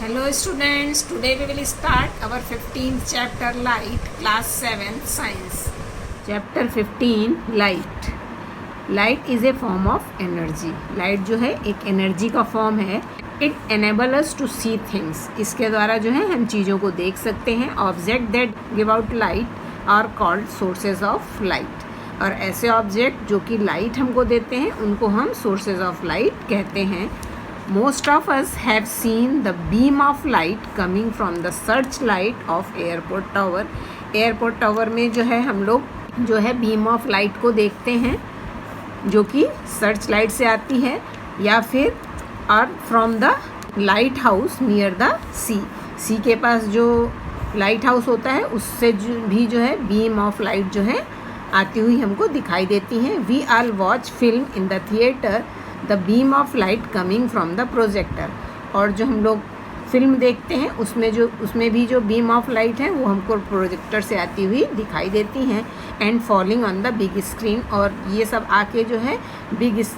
Hello students, today we will start our 15th chapter Light, class 7 Science. Chapter 15 Light. Light is a form of energy. Light जो है एक energy का form है. It enables us to see things. इसके द्वारा जो है हम चीज़ों को देख सकते हैं. Object that give out light are called sources of light. और ऐसे ऑब्जेक्ट जो कि लाइट हमको देते हैं उनको हम सोर्सेज ऑफ लाइट कहते हैं. Most of us have seen the beam of light coming from the searchlight of airport tower. Airport tower में जो है हम लोग जो है बीम ऑफ लाइट को देखते हैं जो कि सर्च लाइट से आती है या फिर और from the lighthouse near the sea के पास जो लाइट हाउस होता है उससे भी जो है बीम ऑफ लाइट जो है आती हुई हमको दिखाई देती हैं. We all watch film in the theatre the beam of light coming from the projector. और जो हम लोग फिल्म देखते हैं उसमें भी जो बीम ऑफ लाइट है वो हमको प्रोजेक्टर से आती हुई दिखाई देती हैं. And falling on the big screen. और ये सब आके जो है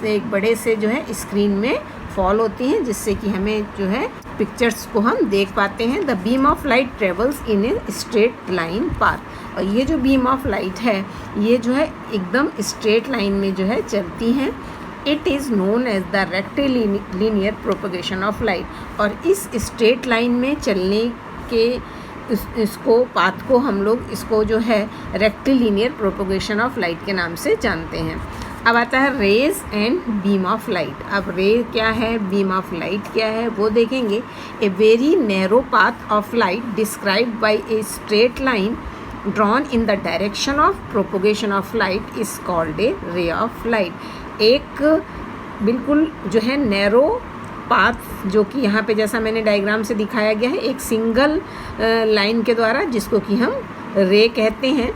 एक बड़े से जो है स्क्रीन में फॉल होती हैं जिससे कि हमें जो है पिक्चर्स को हम देख पाते हैं. The beam of light travels in A straight line path. और ये जो बीम ऑफ लाइट है ये जो है एकदम स्ट्रेट लाइन में जो है चलती हैं. It is known as the rectilinear propagation of light. और इस स्ट्रेट लाइन में चलने के इसको पाथ को हम लोग इसको जो है रेक्टिलिनियर प्रोपगेशन ऑफ लाइट के नाम से जानते हैं. अब आता है rays and beam of light. अब रे क्या है, बीम ऑफ लाइट क्या है वो देखेंगे. A very narrow path of light described bye A straight line drawn in the direction of propagation of light is called a ray of light. एक बिल्कुल जो है नैरो पाथ जो कि यहाँ पे जैसा मैंने डायग्राम से दिखाया गया है एक सिंगल लाइन के द्वारा जिसको कि हम रे कहते हैं.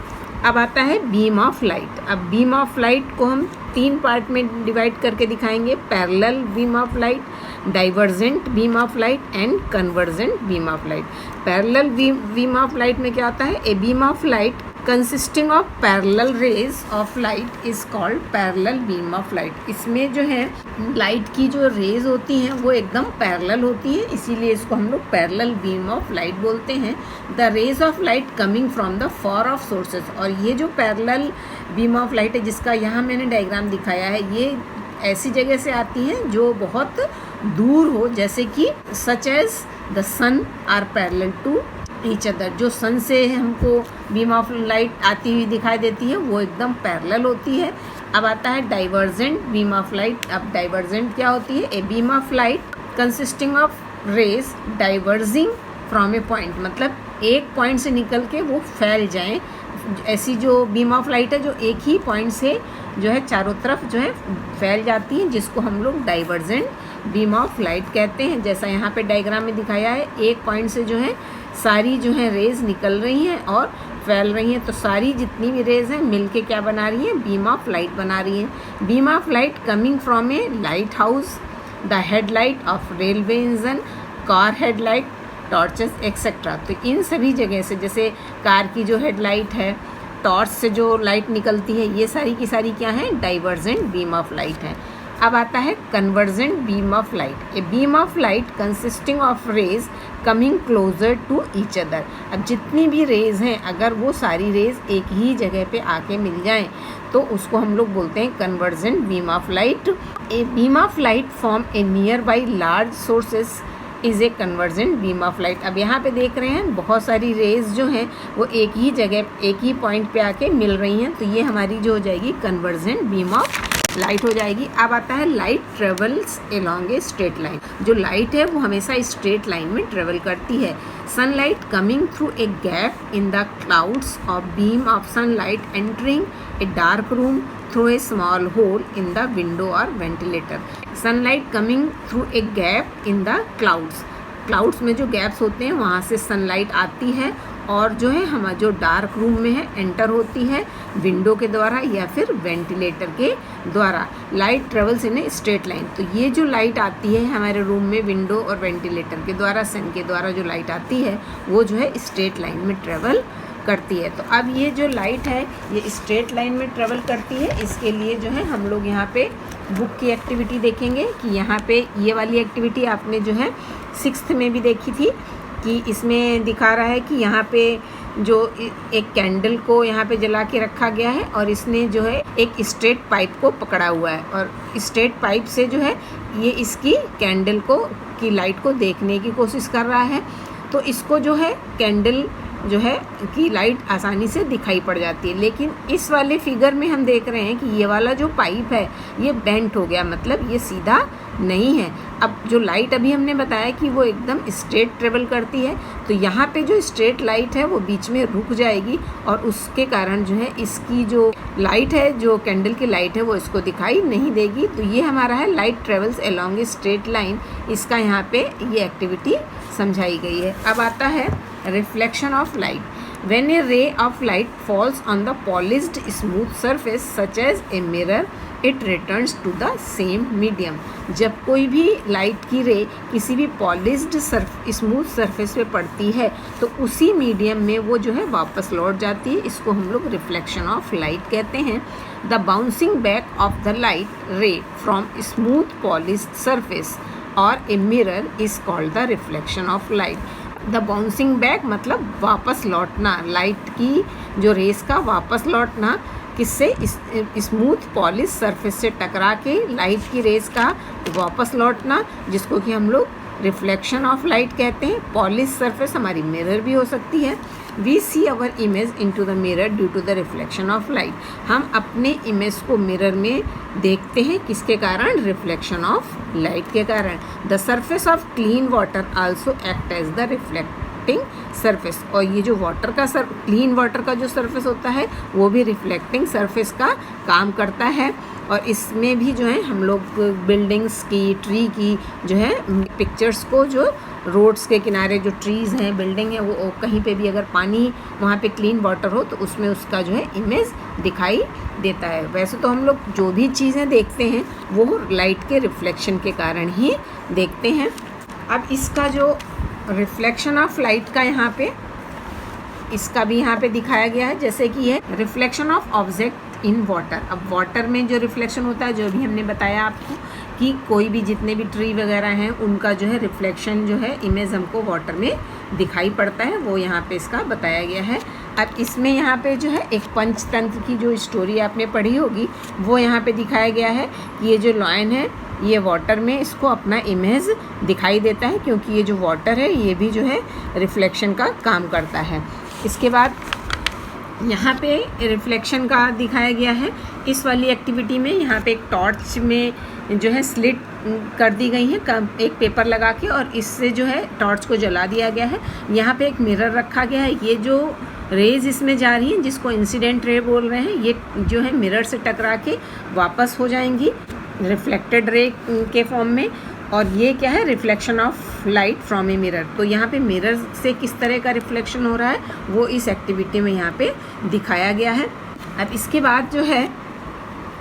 अब आता है बीम ऑफ लाइट. अब बीम ऑफ लाइट को हम 3 पार्ट में डिवाइड करके दिखाएंगे. Parallel beam of light, divergent beam of light and convergent beam of light. Parallel beam of light में क्या होता है, a beam of light consisting of parallel raise of light is called parallel beam of light. इसमें जो है light की जो raise होती हैं वो एकदम पैरेलल होती है इसीलिए इसको हम लोग पैरेलल बीम ऑफ लाइट बोलते हैं. The rays of light coming from the far off sources. और ये जो पैरेलल बीम ऑफ लाइट है जिसका यहाँ मैंने डायग्राम दिखाया है ये ऐसी जगह से आती हैं जो बहुत दूर हो, जैसे कि such as the sun are parallel to each other. जो सन से हमको बीम ऑफ लाइट आती हुई दिखाई देती है वो एकदम पैरेलल होती है. अब आता है डाइवर्जेंट बीम ऑफ लाइट. अब डाइवर्जेंट क्या होती है, a beam of light consisting of rays diverging from a point. मतलब एक पॉइंट से निकल के वो फैल जाएं. ऐसी जो बीम ऑफ लाइट है जो एक ही पॉइंट से जो है चारों तरफ जो है फैल जाती है जिसको हम लोग डाइवर्जेंट बीम ऑफ लाइट कहते हैं. जैसा यहाँ पे डायग्राम में दिखाया है एक पॉइंट से जो है सारी जो है रेज निकल रही हैं और फैल रही हैं. तो सारी जितनी भी रेज हैं मिलके क्या बना रही हैं, बीम ऑफ लाइट बना रही हैं. Beam of light coming from A light house, the headlight of railway engine, car headlight, torches etcetera. तो इन सभी जगह से जैसे कार की जो हेडलाइट है, टॉर्च से जो लाइट निकलती है ये सारी की सारी क्या है, डाइवर्जेंट बीम ऑफ लाइट है. अब आता है convergent beam of light. A beam of light consisting of rays coming closer to each other. अब जितनी भी रेज हैं अगर वो सारी रेज एक ही जगह पे आके मिल जाएं तो उसको हम लोग बोलते हैं convergent beam of light. A beam of light from A near by large sources is a convergent beam of light. अब यहाँ पे देख रहे हैं बहुत सारी रेज जो हैं वो एक ही जगह एक ही पॉइंट पे आके मिल रही हैं तो ये हमारी जो हो जाएगी कन्वर्जेंट बीम ऑफ लाइट हो जाएगी. अब आता है light travels along a straight line. जो लाइट है वो हमेशा स्ट्रेट लाइन में ट्रेवल करती है. Sunlight coming through a gap in the clouds of beam of sunlight entering a dark room through a small hole in the window और ventilator. Sunlight coming through a gap in the clouds में जो gaps होते हैं वहाँ से sunlight आती है और जो है हमारा जो डार्क रूम में है एंटर होती है विंडो के द्वारा या फिर वेंटिलेटर के द्वारा. Light travels in A straight line. तो ये जो लाइट आती है हमारे रूम में विंडो और वेंटिलेटर के द्वारा सन के द्वारा जो लाइट आती है वो जो है स्ट्रेट लाइन में ट्रेवल करती है. तो अब ये जो लाइट है ये स्ट्रेट लाइन में ट्रेवल करती है. इसके लिए जो है हम लोग यहाँ पे बुक की एक्टिविटी देखेंगे कि यहाँ पे ये वाली एक्टिविटी आपने जो है 6th में भी देखी थी कि इसमें दिखा रहा है कि यहाँ पे जो एक कैंडल को यहाँ पे जला के रखा गया है और इसने जो है एक स्ट्रेट पाइप को पकड़ा हुआ है और स्ट्रेट पाइप से जो है ये इसकी कैंडल को की लाइट को देखने की कोशिश कर रहा है। तो इसको जो है कैंडल जो है कि लाइट आसानी से दिखाई पड़ जाती है। लेकिन इस वाले फिगर में हम देख रहे हैं कि ये वाला जो पाइप है ये बेंट हो गया, मतलब ये सीधा नहीं है। अब जो लाइट अभी हमने बताया कि वो एकदम स्ट्रेट ट्रेवल करती है, तो यहाँ पे जो स्ट्रेट लाइट है वो बीच में रुक जाएगी और उसके कारण जो है इसकी जो लाइट है, जो कैंडल की लाइट है, वो इसको दिखाई नहीं देगी। तो ये हमारा है लाइट ट्रेवल्स अलोंग ए स्ट्रेट लाइन, इसका यहाँ पे ये एक्टिविटी समझाई गई है। अब आता है reflection of light. When a ray of light falls on the polished smooth surface such as a mirror, it returns to the same medium. जब कोई भी लाइट की रे किसी भी पॉलिश्ड स्मूथ सरफेस पे पड़ती है तो उसी मीडियम में वो जो है वापस लौट जाती है। इसको हम लोग रिफ्लेक्शन ऑफ लाइट कहते हैं। The bouncing back of the light ray from smooth polished surface और a mirror is called the reflection of light. The bouncing back मतलब वापस लौटना, लाइट की जो रेस का वापस लौटना, किससे? स्मूथ पॉलिश सरफेस से टकरा के लाइट की रेस का वापस लौटना, जिसको कि हम लोग रिफ्लेक्शन ऑफ लाइट कहते हैं। पॉलिश सरफेस हमारी मिरर भी हो सकती है। We see our image into the mirror due to the reflection of light. हम अपने इमेज को मिरर में देखते हैं, किसके कारण? रिफ्लेक्शन ऑफ लाइट के कारण। The surface of clean water also act as the reflecting surface. और ये जो वाटर का क्लीन वाटर का जो सरफेस होता है वो भी रिफ्लेक्टिंग सरफेस का काम करता है। और इसमें भी जो है हम लोग बिल्डिंग्स की, ट्री की जो है पिक्चर्स को, जो रोड्स के किनारे जो ट्रीज़ हैं, बिल्डिंग है, वो कहीं पे भी अगर पानी वहाँ पे क्लीन वाटर हो तो उसमें उसका जो है इमेज दिखाई देता है। वैसे तो हम लोग जो भी चीज़ें देखते हैं वो लाइट के रिफ्लेक्शन के कारण ही देखते हैं। अब इसका जो रिफ्लेक्शन ऑफ लाइट का यहाँ पे इसका भी यहाँ पे दिखाया गया है, जैसे कि ये reflection of object in water. अब वाटर में जो रिफ्लेक्शन होता है, जो भी हमने बताया आपको कि कोई भी जितने भी ट्री वगैरह हैं उनका जो है रिफ्लेक्शन जो है इमेज हमको वाटर में दिखाई पड़ता है, वो यहाँ पे इसका बताया गया है। अब इसमें यहाँ पे जो है एक पंचतंत्र की जो स्टोरी आपने पढ़ी होगी वो यहाँ पे दिखाया गया है कि ये जो लायन है ये वाटर में इसको अपना इमेज दिखाई देता है, क्योंकि ये जो वाटर है ये भी जो है रिफ्लेक्शन का काम करता है। इसके बाद यहाँ पे रिफ्लेक्शन का दिखाया गया है इस वाली एक्टिविटी में। यहाँ पे एक टॉर्च में जो है स्लिट कर दी गई है एक पेपर लगा के, और इससे जो है टॉर्च को जला दिया गया है। यहाँ पे एक मिरर रखा गया है। ये जो रेज इसमें जा रही हैं, जिसको इंसिडेंट रे बोल रहे हैं, ये जो है मिरर से टकरा के वापस हो जाएंगी रिफ्लेक्टेड रे के फॉर्म में। और ये क्या है? Reflection of light from a mirror. तो यहाँ पे मिरर से किस तरह का रिफ्लेक्शन हो रहा है वो इस एक्टिविटी में यहाँ पे दिखाया गया है। अब इसके बाद जो है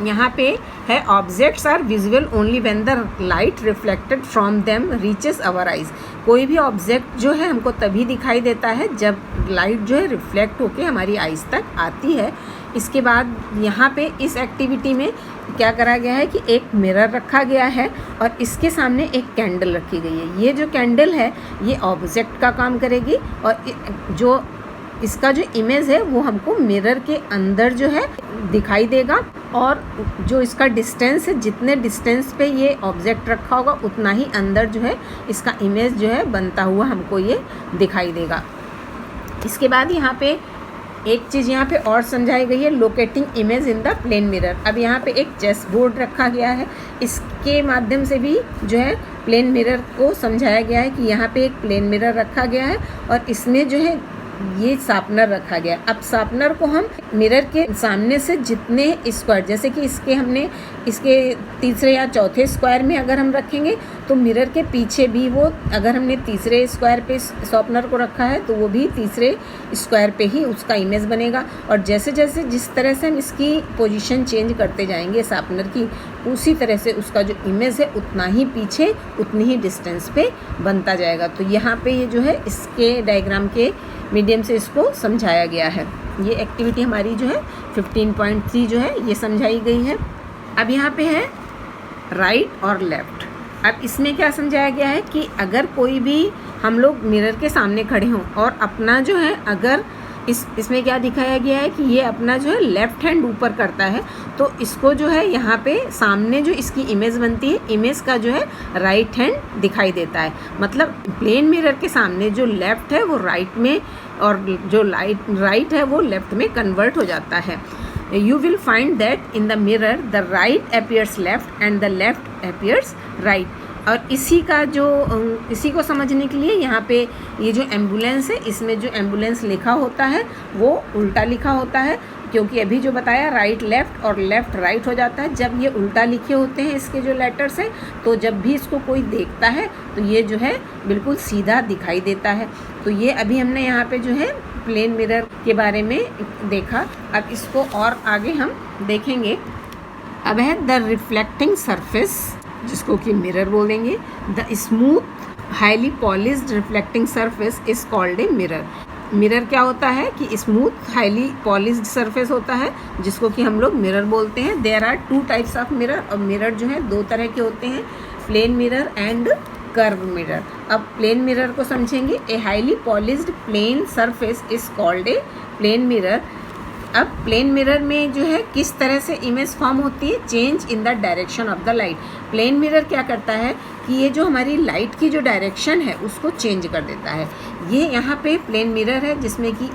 यहाँ पे है objects are visual only when the light reflected from them reaches our eyes. कोई भी ऑब्जेक्ट जो है हमको तभी दिखाई देता है जब लाइट जो है रिफ्लेक्ट होके हमारी आइज तक आती है। इसके बाद यहाँ पे इस एक्टिविटी में क्या करा गया है कि एक मिरर रखा गया है और इसके सामने एक कैंडल रखी गई है। ये जो कैंडल है ये ऑब्जेक्ट का काम करेगी और जो इसका जो इमेज है वो हमको मिरर के अंदर जो है दिखाई देगा, और जो इसका डिस्टेंस है, जितने डिस्टेंस पे ये ऑब्जेक्ट रखा होगा उतना ही अंदर जो है इसका इमेज जो है बनता हुआ हमको ये दिखाई देगा। इसके बाद यहाँ पे एक चीज़ यहाँ पे और समझाई गई है, locating image in the plane mirror. अब यहाँ पे एक चेस बोर्ड रखा गया है, इसके माध्यम से भी जो है प्लेन मिरर को समझाया गया है कि यहाँ पे एक प्लेन मिरर रखा गया है और इसमें जो है ये शार्पनर रखा गया। अब शार्पनर को हम मिरर के सामने से जितने स्क्वायर, जैसे कि इसके तीसरे या चौथे स्क्वायर में अगर हम रखेंगे तो मिरर के पीछे भी वो, अगर हमने तीसरे स्क्वायर पे शार्पनर को रखा है तो वो भी तीसरे स्क्वायर पे ही उसका इमेज बनेगा। और जैसे जैसे जिस तरह से हम इसकी पोजीशन चेंज करते जाएंगे शार्पनर की, उसी तरह से उसका जो इमेज है उतना ही पीछे, उतनी ही डिस्टेंस पे बनता जाएगा। तो यहाँ पे ये जो है इसके डायग्राम के मीडियम से इसको समझाया गया है। ये एक्टिविटी हमारी जो है 15.3 जो है ये समझाई गई है। अब यहाँ पे है राइट और लेफ़्ट। अब इसमें क्या समझाया गया है कि अगर कोई भी हम लोग मिरर के सामने खड़े हों और अपना जो है अगर इसमें क्या दिखाया गया है कि ये अपना जो है लेफ़्ट हैंड ऊपर करता है, तो इसको जो है यहाँ पे सामने जो इसकी इमेज बनती है, इमेज का जो है राइट हैंड दिखाई देता है। मतलब प्लेन मिरर के सामने जो लेफ़्ट है वो राइट में और जो राइट है वो लेफ़्ट में कन्वर्ट हो जाता है। You will find that in the mirror the right appears left and the left appears right। और इसी को समझने के लिए यहाँ पे ये जो एम्बुलेंस है, इसमें जो एम्बुलेंस लिखा होता है वो उल्टा लिखा होता है, क्योंकि अभी जो बताया राइट लेफ़्ट और लेफ़्ट राइट हो जाता है। जब ये उल्टा लिखे होते हैं इसके जो लेटर्स हैं, तो जब भी इसको कोई देखता है तो ये जो है बिल्कुल सीधा दिखाई देता है। तो ये अभी हमने यहाँ पे जो है प्लेन मिरर के बारे में देखा। अब इसको और आगे हम देखेंगे। अब है द रिफ्लेक्टिंग सरफेस, जिसको कि मिरर बोलेंगे। The smooth highly polished reflecting surface is called a mirror. Mirror क्या होता है कि स्मूथ हाईली पॉलिश्ड सरफेस होता है, जिसको कि हम लोग मिरर बोलते हैं। There are 2 types of mirror. और मिरर जो है 2 तरह के होते हैं, plane mirror and curve mirror. अब प्लेन मिरर को समझेंगे। A highly polished plane surface is called a plane mirror. अब प्लेन मिरर में जो है किस तरह से इमेज फॉर्म होती है, change in the direction of the light. Plane mirror क्या करता है कि ये जो हमारी लाइट की जो डायरेक्शन है उसको चेंज कर देता है। ये यहाँ पे प्लेन मिरर है जिसमें कि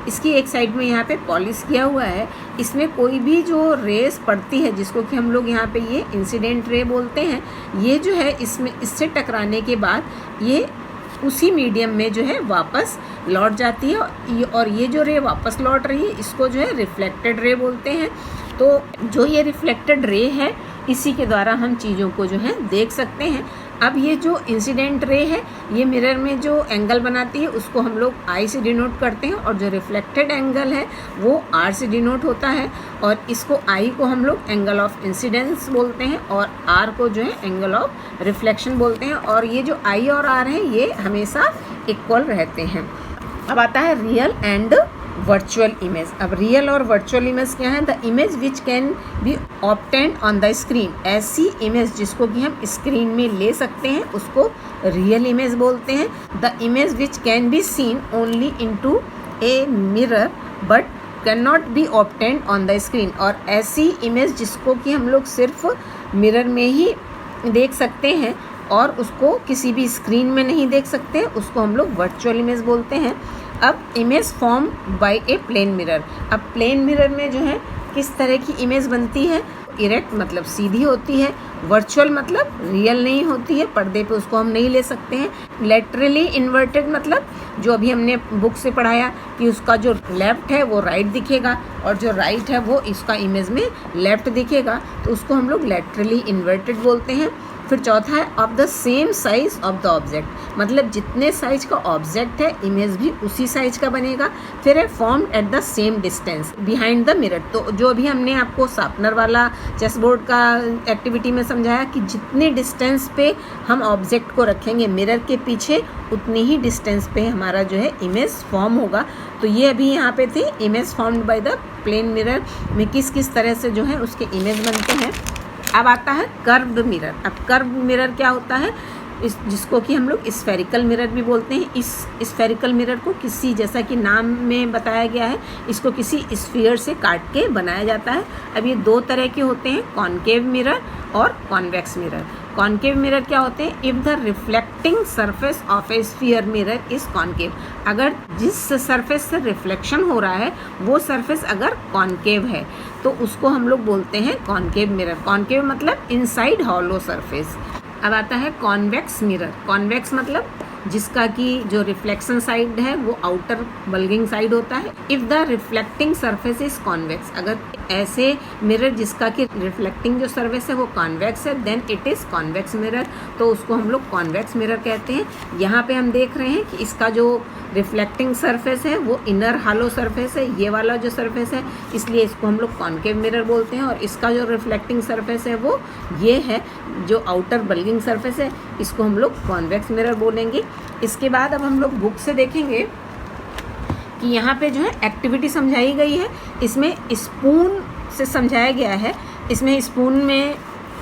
इसकी एक साइड में यहाँ पे पॉलिश किया हुआ है। इसमें कोई भी जो रेस पड़ती है, जिसको कि हम लोग यहाँ पे ये इंसिडेंट रे बोलते हैं, ये जो है इससे टकराने के बाद ये उसी मीडियम में जो है वापस लौट जाती है। और ये जो रे वापस लौट रही है इसको जो है रिफ्लेक्टेड रे बोलते हैं। तो जो ये रिफ्लेक्टेड रे है, इसी के द्वारा हम चीज़ों को जो है देख सकते हैं। अब ये जो इंसिडेंट रे है, ये मिरर में जो एंगल बनाती है उसको हम लोग आई से डिनोट करते हैं, और जो रिफ्लेक्टेड एंगल है वो आर से डिनोट होता है। और इसको आई को हम लोग एंगल ऑफ इंसिडेंस बोलते हैं और आर को जो है एंगल ऑफ रिफ्लेक्शन बोलते हैं। और ये जो आई और आर है ये हमेशा इक्वल रहते हैं। अब आता है रियल एंड वर्चुअल इमेज। अब रियल और वर्चुअल इमेज क्या है? The image which can be obtained on the screen. ऐसी इमेज जिसको कि हम स्क्रीन में ले सकते हैं उसको रियल इमेज बोलते हैं। The image which can be seen only into a mirror but can not be obtained on the screen. और ऐसी इमेज जिसको कि हम लोग सिर्फ मिरर में ही देख सकते हैं और उसको किसी भी स्क्रीन में नहीं देख सकते, उसको हम लोग वर्चुअल इमेज बोलते हैं। अब image form by a plane mirror. अब प्लेन मिरर में जो है किस तरह की इमेज बनती है? इरेक्ट मतलब सीधी होती है, वर्चुअल मतलब रियल नहीं होती है, पर्दे पे उसको हम नहीं ले सकते हैं। लेटरली इन्वर्टेड मतलब जो अभी हमने बुक से पढ़ाया कि उसका जो लेफ़्ट है वो राइट दिखेगा और जो राइट है वो इसका इमेज में लेफ़्ट दिखेगा, तो उसको हम लोग लेटरली इन्वर्टेड बोलते हैं। फिर चौथा है of the same size of the object, मतलब जितने साइज का ऑब्जेक्ट है इमेज भी उसी साइज का बनेगा। फिर है formed at the same distance behind the mirror. तो जो अभी हमने आपको शार्पनर वाला चेस बोर्ड का एक्टिविटी में समझाया कि जितने डिस्टेंस पे हम ऑब्जेक्ट को रखेंगे मिरर के पीछे, उतनी ही डिस्टेंस पे हमारा जो है इमेज फॉर्म होगा। तो ये अभी यहाँ पे थी image formed by the plane mirror में किस किस तरह से जो है उसके इमेज बनते हैं। अब आता है कर्व्ड मिरर। अब कर्व मिरर क्या होता है? जिसको कि हम लोग स्फेरिकल मिरर भी बोलते हैं। इस स्फेरिकल मिरर को किसी, जैसा कि नाम में बताया गया है, इसको किसी स्फीयर से काट के बनाया जाता है। अब ये 2 तरह के होते हैं, कॉनकेव मिरर और कॉन्वेक्स मिरर। कॉनकेव मिरर क्या होते हैं? If the reflecting surface of A sphere mirror is concave, अगर जिस सरफेस से रिफ्लेक्शन हो रहा है वो सरफेस अगर कॉनकेव है तो उसको हम लोग बोलते हैं कॉनकेव मिरर। कॉनकेव मतलब इनसाइड हॉलो सरफेस। अब आता है कॉन्वेक्स मिरर। कॉन्वेक्स मतलब जिसका कि जो रिफ्लेक्शन साइड है वो आउटर बल्गिंग साइड होता है। If the reflecting surface is convex, अगर ऐसे मिरर जिसका कि रिफ्लेक्टिंग जो सरफेस है वो कॉन्वेक्स है, then it is convex mirror, तो उसको हम लोग कॉन्वेक्स मिरर कहते हैं। यहाँ पे हम देख रहे हैं कि इसका जो रिफ्लेक्टिंग सरफेस है वो इनर हालो सरफेस है, ये वाला जो सरफेस है, इसलिए इसको हम लोग कॉनकेव मिरर बोलते हैं। और इसका जो रिफ्लेक्टिंग सरफेस है वो ये है, जो आउटर बल्गिंग सरफेस है, इसको हम लोग कॉन्वेक्स मिरर बोलेंगे। इसके बाद अब हम लोग बुक से देखेंगे कि यहाँ पे जो है एक्टिविटी समझाई गई है, इसमें स्पून से समझाया गया है। इसमें स्पून में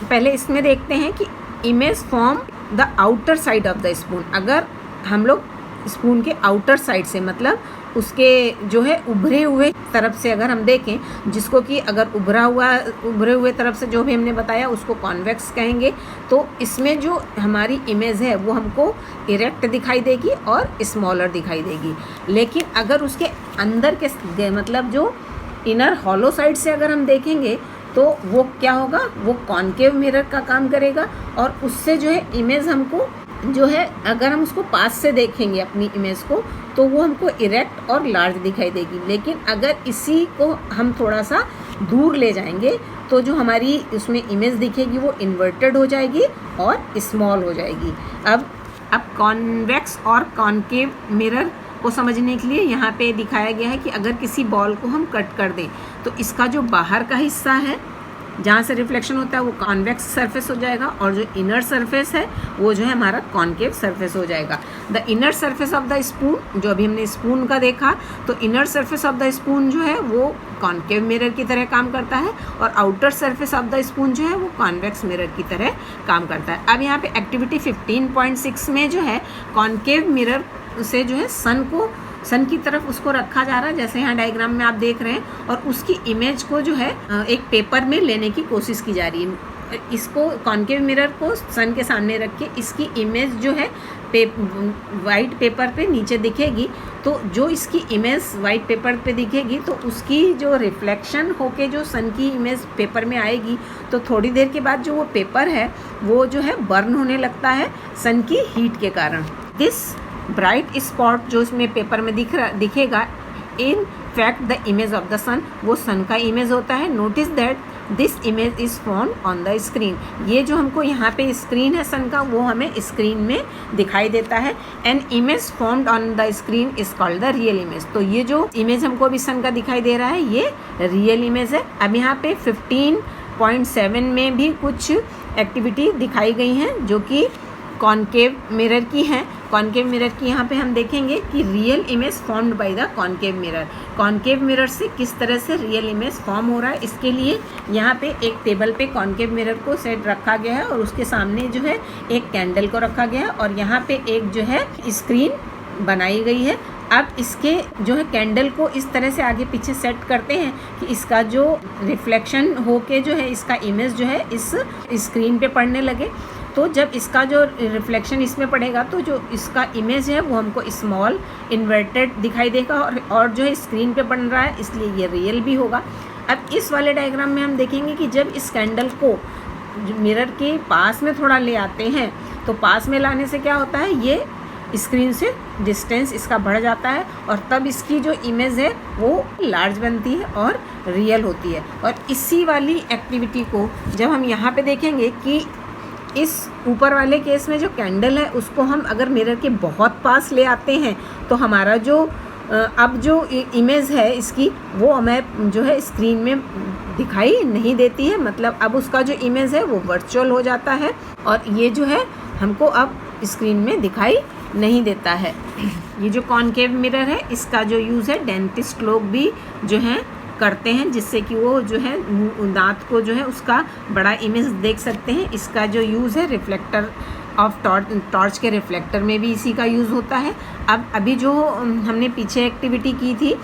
पहले इसमें देखते हैं कि image form the outer side of the spoon. अगर हम लोग स्पून के आउटर साइड से, मतलब उसके जो है उभरे हुए तरफ से अगर हम देखें, जिसको कि अगर उभरे हुए तरफ से जो भी हमने बताया उसको कॉन्वेक्स कहेंगे, तो इसमें जो हमारी इमेज है वो हमको इरेक्ट दिखाई देगी और स्मॉलर दिखाई देगी। लेकिन अगर उसके अंदर के मतलब जो इनर हॉलो साइड से अगर हम देखेंगे तो वो क्या होगा, वो कॉन्केव मिरर का काम करेगा और उससे जो है इमेज हमको जो है, अगर हम उसको पास से देखेंगे अपनी इमेज को, तो वो हमको इरेक्ट और लार्ज दिखाई देगी। लेकिन अगर इसी को हम थोड़ा सा दूर ले जाएंगे तो जो हमारी उसमें इमेज दिखेगी वो इन्वर्टेड हो जाएगी और स्मॉल हो जाएगी। अब कॉन्वेक्स और कॉन्केव मिरर को समझने के लिए यहाँ पे दिखाया गया है कि अगर किसी बॉल को हम कट कर दें तो इसका जो बाहर का हिस्सा है जहाँ से रिफ्लेक्शन होता है वो कॉन्वेक्स सरफेस हो जाएगा और जो इनर सरफेस है वो जो है हमारा कॉन्केव सरफेस हो जाएगा। The inner surface of the spoon, जो अभी हमने स्पून का देखा, तो inner surface of the spoon जो है वो कॉन्केव मिरर की तरह काम करता है और outer surface of the spoon जो है वो कॉन्वेक्स मिरर की तरह काम करता है। अब यहाँ पे एक्टिविटी 15.6 में जो है कॉन्केव मिरर से जो है सन की तरफ उसको रखा जा रहा है, जैसे यहाँ डायग्राम में आप देख रहे हैं, और उसकी इमेज को जो है एक पेपर में लेने की कोशिश की जा रही है। इसको कॉन्केव मिरर को सन के सामने रख के इसकी इमेज जो है वाइट पेपर पे नीचे दिखेगी। तो जो इसकी इमेज वाइट पेपर पे दिखेगी तो उसकी जो रिफ्लेक्शन होके जो सन की इमेज पेपर में आएगी, तो थोड़ी देर के बाद जो वो पेपर है वो जो है बर्न होने लगता है सन की हीट के कारण। दिस ब्राइट स्पॉट जो इसमें पेपर में दिखेगा, in fact the image of the sun, वो सन का इमेज होता है। Notice that this image is found on the screen. ये जो हमको यहाँ पे स्क्रीन है सन का, वो हमें स्क्रीन में दिखाई देता है। An image formed on the screen is called the real image. तो ये जो इमेज हमको अभी सन का दिखाई दे रहा है ये रियल इमेज है। अब यहाँ पे 15.7 में भी कुछ एक्टिविटी दिखाई गई हैं जो कि कॉन्केव मिरर की हैं। कॉन्केव मिरर की यहाँ पे हम देखेंगे कि real image formed by the concave mirror. Concave mirror से किस तरह से रियल इमेज फॉर्म हो रहा है, इसके लिए यहाँ पे एक टेबल पे कॉन्केव मिरर को सेट रखा गया है और उसके सामने जो है एक कैंडल को रखा गया है और यहाँ पे एक जो है स्क्रीन बनाई गई है। अब इसके जो है कैंडल को इस तरह से आगे पीछे सेट करते हैं कि इसका जो रिफ्लेक्शन होके जो है इसका इमेज जो है इस स्क्रीन पे पड़ने लगे। तो जब इसका जो रिफ्लेक्शन इसमें पड़ेगा तो जो इसका इमेज है वो हमको स्मॉल इन्वर्टेड दिखाई देगा और जो है स्क्रीन पे बन रहा है, इसलिए ये रियल भी होगा। अब इस वाले डायग्राम में हम देखेंगे कि जब इस कैंडल को मिरर के पास में थोड़ा ले आते हैं तो पास में लाने से क्या होता है, ये स्क्रीन से डिस्टेंस इसका बढ़ जाता है और तब इसकी जो इमेज है वो लार्ज बनती है और रियल होती है। और इसी वाली एक्टिविटी को जब हम यहाँ पे देखेंगे कि इस ऊपर वाले केस में जो कैंडल है उसको हम अगर मिरर के बहुत पास ले आते हैं तो हमारा जो अब जो इमेज है इसकी वो हमें जो है स्क्रीन में दिखाई नहीं देती है, मतलब अब उसका जो इमेज है वो वर्चुअल हो जाता है और ये जो है हमको अब स्क्रीन में दिखाई नहीं देता है। ये जो कॉन्केव मिरर है इसका जो यूज़ है डेंटिस्ट लोग भी जो है करते हैं, जिससे कि वो जो है दांत को जो है उसका बड़ा इमेज देख सकते हैं। इसका जो यूज़ है रिफ्लेक्टर ऑफ टॉर्च के रिफ्लेक्टर में भी इसी का यूज़ होता है। अब अभी जो हमने पीछे एक्टिविटी की थी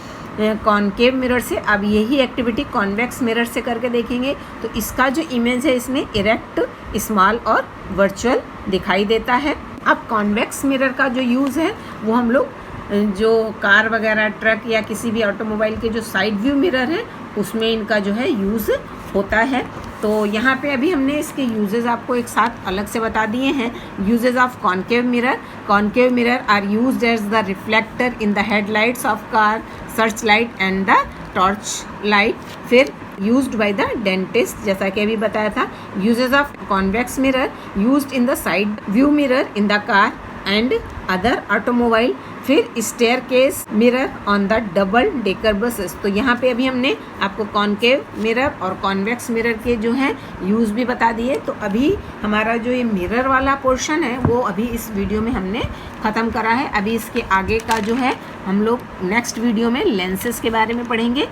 कॉन्केव मिरर से, अब यही एक्टिविटी कॉन्वेक्स मिरर से करके देखेंगे तो इसका जो इमेज है इसमें इरेक्ट, स्मॉल और वर्चुअल दिखाई देता है। अब कॉन्वेक्स मिरर का जो यूज़ है वो हम लोग जो कार वगैरह, ट्रक या किसी भी ऑटोमोबाइल के जो साइड व्यू मिरर है उसमें इनका जो है यूज़ होता है। तो यहाँ पे अभी हमने इसके यूजेस आपको एक साथ अलग से बता दिए हैं। Uses of concave mirror, concave mirror are used as the reflector in the headlights of car, search light and the torch light. फिर यूज्ड बाय द डेंटिस्ट, जैसा कि अभी बताया था। Uses of convex mirror used in the side view mirror in the car and other automobile. फिर staircase mirror on the double decker buses. तो यहाँ पे अभी हमने आपको कॉन्केव मिरर और कॉन्वेक्स मिरर के जो हैं यूज़ भी बता दिए। तो अभी हमारा जो ये मिरर वाला पोर्शन है वो अभी इस वीडियो में हमने ख़त्म करा है। अभी इसके आगे का जो है हम लोग नेक्स्ट वीडियो में लेंसेज के बारे में पढ़ेंगे।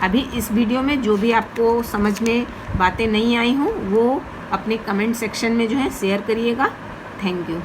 अभी इस वीडियो में जो भी आपको समझ में बातें नहीं आई हों वो अपने कमेंट सेक्शन में जो है शेयर करिएगा। Thank you.